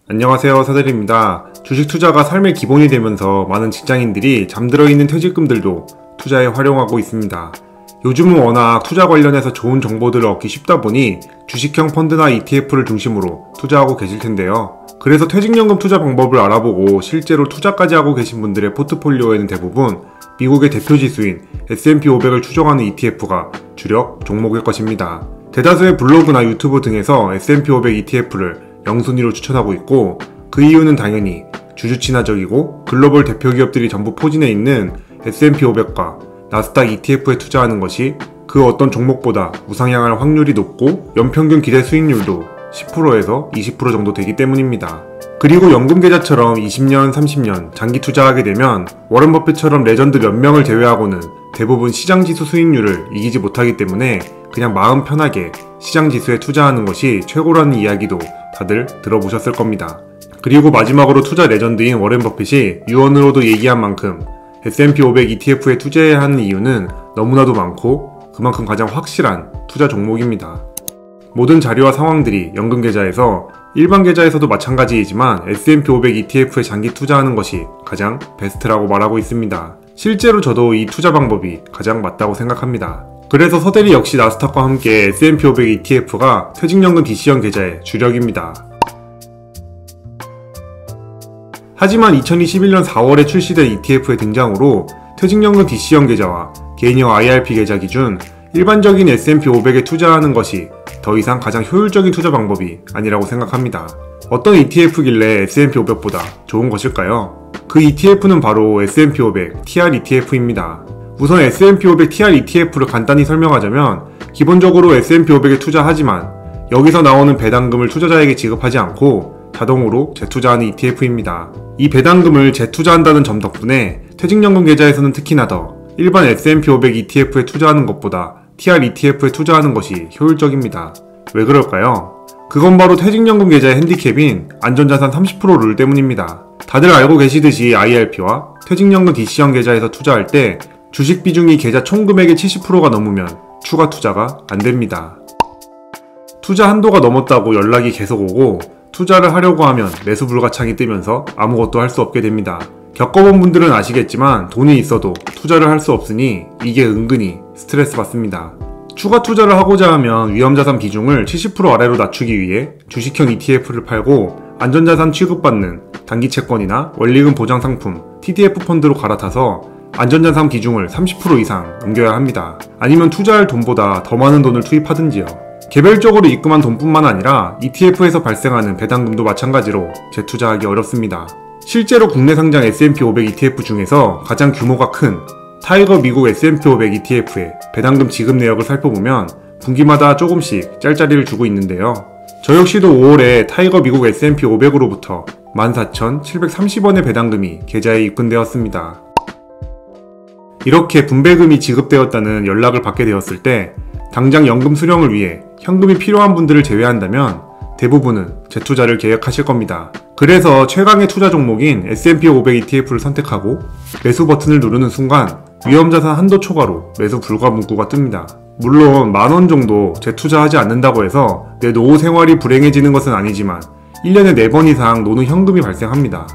안녕하세요, 사들입니다. 주식 투자가 삶의 기본이 되면서 많은 직장인들이 잠들어 있는 퇴직금들도 투자에 활용하고 있습니다. 요즘은 워낙 투자 관련해서 좋은 정보들을 얻기 쉽다 보니 주식형 펀드나 ETF를 중심으로 투자하고 계실 텐데요. 그래서 퇴직연금 투자 방법을 알아보고 실제로 투자까지 하고 계신 분들의 포트폴리오에는 대부분 미국의 대표 지수인 S&P 500을 추종하는 ETF가 주력 종목일 것입니다. 대다수의 블로그나 유튜브 등에서 S&P 500 ETF를 영순위로 추천하고 있고, 그 이유는 당연히 주주 친화적이고 글로벌 대표 기업들이 전부 포진해 있는 S&P 500과 나스닥 ETF에 투자하는 것이 그 어떤 종목보다 우상향할 확률이 높고 연평균 기대 수익률도 10%에서 20% 정도 되기 때문입니다. 그리고 연금계좌처럼 20년, 30년 장기 투자하게 되면 워런 버핏처럼 레전드 몇 명을 제외하고는 대부분 시장지수 수익률을 이기지 못하기 때문에 그냥 마음 편하게 시장지수에 투자하는 것이 최고라는 이야기도 다들 들어보셨을 겁니다. 그리고 마지막으로 투자 레전드인 워렌 버핏이 유언으로도 얘기한 만큼 S&P 500 ETF에 투자해야 하는 이유는 너무나도 많고 그만큼 가장 확실한 투자 종목입니다. 모든 자료와 상황들이 연금계좌에서 일반 계좌에서도 마찬가지이지만 S&P 500 ETF에 장기 투자하는 것이 가장 베스트라고 말하고 있습니다. 실제로 저도 이 투자 방법이 가장 맞다고 생각합니다. 그래서 서대리 역시 나스닥과 함께 S&P 500 ETF가 퇴직연금 DC형 계좌의 주력입니다. 하지만 2021년 4월에 출시된 ETF의 등장으로 퇴직연금 DC형 계좌와 개인형 IRP 계좌 기준 일반적인 S&P 500에 투자하는 것이 더 이상 가장 효율적인 투자 방법이 아니라고 생각합니다. 어떤 ETF길래 S&P 500보다 좋은 것일까요? 그 ETF는 바로 S&P 500 TR ETF입니다. 우선 S&P 500 TR ETF를 간단히 설명하자면 기본적으로 S&P 500에 투자하지만 여기서 나오는 배당금을 투자자에게 지급하지 않고 자동으로 재투자하는 ETF입니다. 이 배당금을 재투자한다는 점 덕분에 퇴직연금 계좌에서는 특히나 더 일반 S&P 500 ETF에 투자하는 것보다 TR ETF에 투자하는 것이 효율적입니다. 왜 그럴까요? 그건 바로 퇴직연금 계좌의 핸디캡인 안전자산 30% 룰 때문입니다. 다들 알고 계시듯이 IRP와 퇴직연금 DC형 계좌에서 투자할 때 주식 비중이 계좌 총 금액의 70%가 넘으면 추가 투자가 안됩니다. 투자 한도가 넘었다고 연락이 계속 오고 투자를 하려고 하면 매수 불가창이 뜨면서 아무것도 할 수 없게 됩니다. 겪어본 분들은 아시겠지만 돈이 있어도 투자를 할 수 없으니 이게 은근히 스트레스 받습니다. 추가 투자를 하고자 하면 위험자산 비중을 70% 아래로 낮추기 위해 주식형 ETF를 팔고 안전자산 취급받는 단기채권이나 원리금 보장상품 TDF 펀드로 갈아타서 안전자산 비중을 30% 이상 옮겨야 합니다. 아니면 투자할 돈보다 더 많은 돈을 투입하든지요. 개별적으로 입금한 돈뿐만 아니라 ETF에서 발생하는 배당금도 마찬가지로 재투자하기 어렵습니다. 실제로 국내 상장 S&P 500 ETF 중에서 가장 규모가 큰 타이거 미국 S&P 500 ETF의 배당금 지급 내역을 살펴보면 분기마다 조금씩 짤짜리를 주고 있는데요. 저 역시도 5월에 타이거 미국 S&P 500으로부터 14,730원의 배당금이 계좌에 입금되었습니다. 이렇게 분배금이 지급되었다는 연락을 받게 되었을 때 당장 연금 수령을 위해 현금이 필요한 분들을 제외한다면 대부분은 재투자를 계획하실 겁니다. 그래서 최강의 투자 종목인 S&P 500 ETF를 선택하고 매수 버튼을 누르는 순간 위험자산 한도 초과로 매수 불가 문구가 뜹니다. 물론 만원 정도 재투자하지 않는다고 해서 내 노후 생활이 불행해지는 것은 아니지만 1년에 4번 이상 노는 현금이 발생합니다.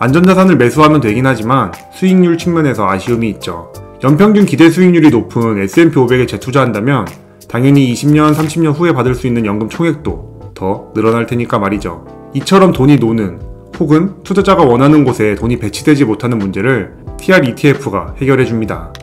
안전자산을 매수하면 되긴 하지만 수익률 측면에서 아쉬움이 있죠. 연평균 기대 수익률이 높은 S&P 500에 재투자한다면 당연히 20년, 30년 후에 받을 수 있는 연금 총액도 더 늘어날 테니까 말이죠. 이처럼 돈이 노는 혹은 투자자가 원하는 곳에 돈이 배치되지 못하는 문제를 TR ETF가 해결해줍니다.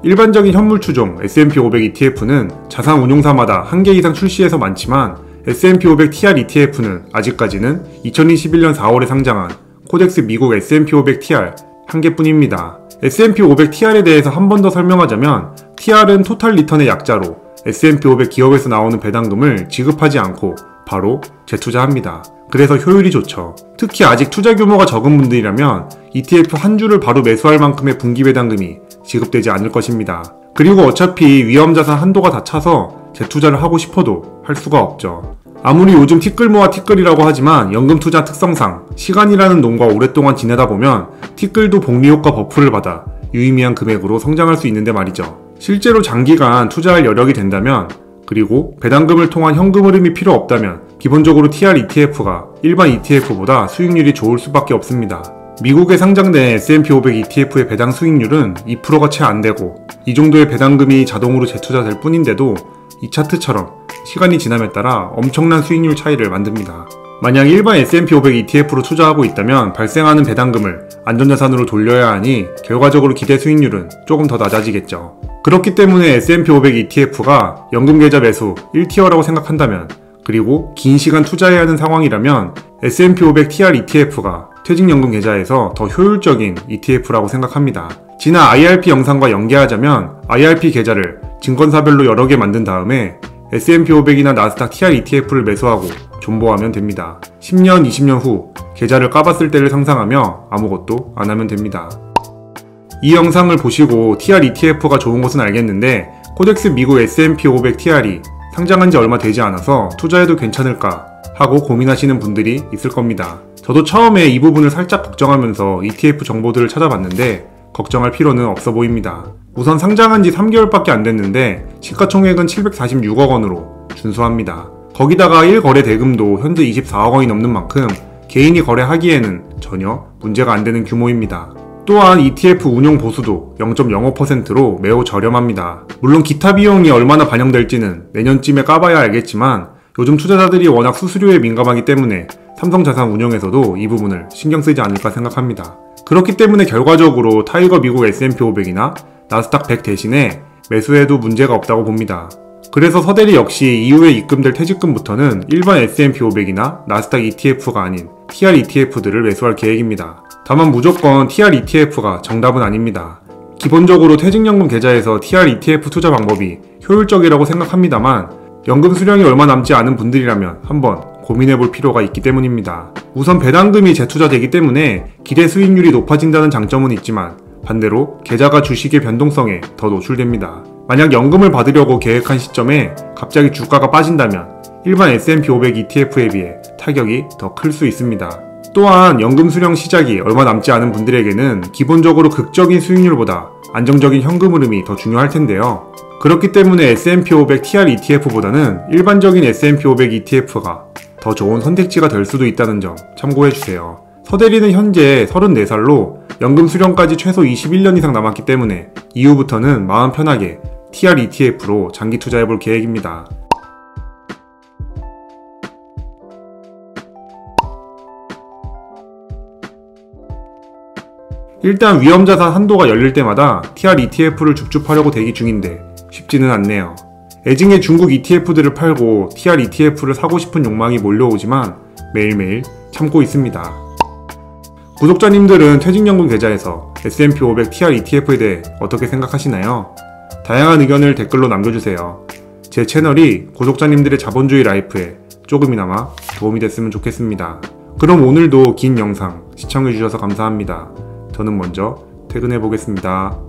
일반적인 현물 추종 S&P 500 ETF는 자산 운용사마다 1개 이상 출시해서 많지만 S&P 500 TR ETF는 아직까지는 2021년 4월에 상장한 코덱스 미국 S&P 500 TR 1개뿐입니다. S&P 500 TR에 대해서 한 번 더 설명하자면 TR은 토탈 리턴의 약자로 S&P 500 기업에서 나오는 배당금을 지급하지 않고 바로 재투자합니다. 그래서 효율이 좋죠. 특히 아직 투자 규모가 적은 분들이라면 ETF 한 주를 바로 매수할 만큼의 분기 배당금이 지급되지 않을 것입니다. 그리고 어차피 위험자산 한도가 다 차서 재투자를 하고 싶어도 할 수가 없죠. 아무리 요즘 티끌모아 티끌이라고 하지만 연금 투자 특성상 시간이라는 놈과 오랫동안 지내다 보면 티끌도 복리효과 버프를 받아 유의미한 금액으로 성장할 수 있는데 말이죠. 실제로 장기간 투자할 여력이 된다면, 그리고 배당금을 통한 현금 흐름이 필요 없다면 기본적으로 TR ETF가 일반 ETF보다 수익률이 좋을 수밖에 없습니다. 미국에 상장된 S&P 500 ETF의 배당 수익률은 2%가 채 안 되고 이 정도의 배당금이 자동으로 재투자될 뿐인데도 이 차트처럼 시간이 지남에 따라 엄청난 수익률 차이를 만듭니다. 만약 일반 S&P 500 ETF로 투자하고 있다면 발생하는 배당금을 안전자산으로 돌려야 하니 결과적으로 기대 수익률은 조금 더 낮아지겠죠. 그렇기 때문에 S&P 500 ETF가 연금계좌 매수 1티어라고 생각한다면, 그리고 긴 시간 투자해야 하는 상황이라면 S&P 500 TR ETF가 퇴직연금 계좌에서 더 효율적인 ETF라고 생각합니다. 지난 IRP 영상과 연계하자면 IRP 계좌를 증권사별로 여러 개 만든 다음에 S&P 500이나 나스닥 TR ETF를 매수하고 존버하면 됩니다. 10년, 20년 후 계좌를 까봤을 때를 상상하며 아무것도 안 하면 됩니다. 이 영상을 보시고 TR ETF가 좋은 것은 알겠는데 코덱스 미국 S&P 500 TR이 상장한 지 얼마 되지 않아서 투자해도 괜찮을까 하고 고민하시는 분들이 있을 겁니다. 저도 처음에 이 부분을 살짝 걱정하면서 ETF 정보들을 찾아봤는데 걱정할 필요는 없어 보입니다. 우선 상장한 지 3개월밖에 안 됐는데 시가총액은 746억 원으로 준수합니다. 거기다가 1거래 대금도 현재 24억 원이 넘는 만큼 개인이 거래하기에는 전혀 문제가 안 되는 규모입니다. 또한 ETF 운용 보수도 0.05%로 매우 저렴합니다. 물론 기타 비용이 얼마나 반영될지는 내년쯤에 까봐야 알겠지만 요즘 투자자들이 워낙 수수료에 민감하기 때문에 삼성자산운용에서도 이 부분을 신경 쓰지 않을까 생각합니다. 그렇기 때문에 결과적으로 타이거 미국 S&P 500이나 나스닥 100 대신에 매수해도 문제가 없다고 봅니다. 그래서 서대리 역시 이후에 입금될 퇴직금부터는 일반 S&P 500이나 나스닥 ETF가 아닌 TR ETF들을 매수할 계획입니다. 다만 무조건 TR ETF가 정답은 아닙니다. 기본적으로 퇴직연금 계좌에서 TR ETF 투자 방법이 효율적이라고 생각합니다만 연금 수령이 얼마 남지 않은 분들이라면 한번 고민해볼 필요가 있기 때문입니다. 우선 배당금이 재투자되기 때문에 기대 수익률이 높아진다는 장점은 있지만 반대로 계좌가 주식의 변동성에 더 노출됩니다. 만약 연금을 받으려고 계획한 시점에 갑자기 주가가 빠진다면 일반 S&P 500 ETF에 비해 타격이 더 클 수 있습니다. 또한 연금 수령 시작이 얼마 남지 않은 분들에게는 기본적으로 극적인 수익률보다 안정적인 현금 흐름이 더 중요할 텐데요. 그렇기 때문에 S&P 500 TR ETF보다는 일반적인 S&P 500 ETF가 더 좋은 선택지가 될 수도 있다는 점 참고해주세요. 서대리는 현재 34살로 연금 수령까지 최소 21년 이상 남았기 때문에 이후부터는 마음 편하게 TR ETF로 장기 투자해볼 계획입니다. 일단 위험자산 한도가 열릴 때마다 TR ETF를 줍줍하려고 대기 중인데 쉽지는 않네요. 애증의 중국 ETF들을 팔고 TR ETF를 사고 싶은 욕망이 몰려오지만 매일매일 참고 있습니다. 구독자님들은 퇴직연금 계좌에서 S&P 500 TR ETF에 대해 어떻게 생각하시나요? 다양한 의견을 댓글로 남겨주세요. 제 채널이 구독자님들의 자본주의 라이프에 조금이나마 도움이 됐으면 좋겠습니다. 그럼 오늘도 긴 영상 시청해주셔서 감사합니다. 저는 먼저 퇴근해 보겠습니다.